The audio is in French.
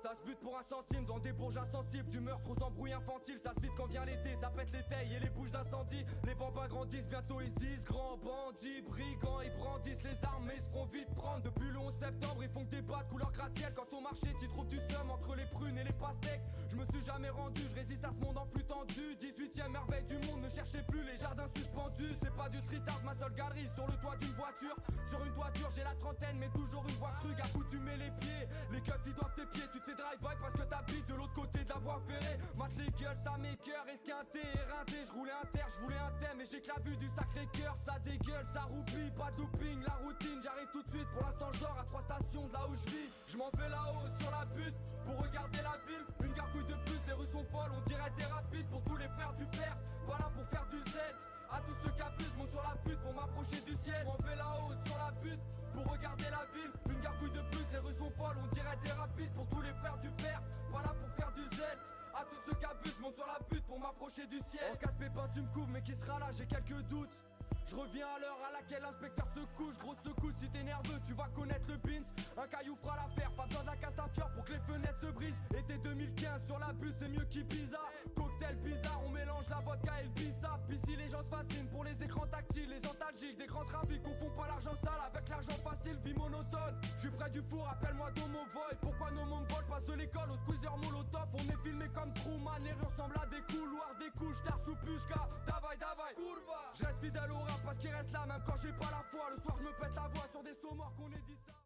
Ça se bute pour un centime dans des bourges insensibles. Du meurtre aux embrouilles infantiles. Ça se vide quand vient l'été, ça pète les tailles et les bouches d'incendie. Les bambins grandissent, bientôt ils se disent grands bandits, brigands. Ils brandissent les armes mais ils se feront vite prendre. Depuis le 11 septembre ils font que des bas de couleur gratte-ciel. Quand au marché t'y trouves du seum entre les prunes et les pastèques. Je me suis jamais rendu, je résiste à ce monde en flux tendu. 18ème merveille du monde, ne cherchez plus les jardins suspendus. C'est pas du street art, ma seule galerie sur le toit d'une voiture. Sur une toiture j'ai la trentaine mais toujours une voix crue. Accoutumé les pieds, les keufs ils doivent tes pieds. Tu te fais drive-by parce que t'habites de l'autre côté de la voie ferrée. Mate les gueules, ça m'écoeure, esquinté, éreinté. Je roulais un terre, je voulais un thème et j'ai que la vue du sacré cœur. Ça dégueule, ça roupille, pas de looping, la routine. J'arrive tout de suite, pour l'instant je dors à 3 stations de là où je vis. Je m'en vais là-haut sur la butte pour regarder la ville. Une gargouille de plus, les rues sont folles, on dirait des rapides. Pour tous les frères du père, pas là pour faire du zèle. À tous ceux qui abusent, monte sur la butte pour m'approcher du ciel. On fait là-haut sur la butte pour regarder la ville. Une gargouille de plus, les rues sont folles, on dirait des rapides. Pour tous les frères du père, pas là pour faire du zèle. À tous ceux qui abusent, monte sur la butte pour m'approcher du ciel. En cas de pépin tu me couvres, mais qui sera là, j'ai quelques doutes. Je reviens à l'heure à laquelle l'inspecteur se couche. Grosse secousse, si t'es nerveux tu vas connaître le beans. Un caillou fera l'affaire, pas besoin d'un castafiore pour que les fenêtres se brisent. Été 2015 sur la butte c'est mieux qu'Ibiza. Cocktail bizarre, on mélange la vodka et le bissap. Ici les gens se fascinent pour les écrans tactiles, les antalgiques, des grands trafics. Confond pas l'argent sale avec l'argent facile, vie monotone. Je suis près du four, appelle-moi Domo Void. Pourquoi nos mômes volent, passe de l'école au squeezer molotov. On est filmé comme Truman, les rues ressemblent à des couloirs, des couches, d'art sous pushka. Davai, davai, kurva. Je reste fidèle au rap parce qu'il reste là même quand j'ai pas la foi. Le soir je me pète la voix sur des sauts morts qu'on ait dit ça.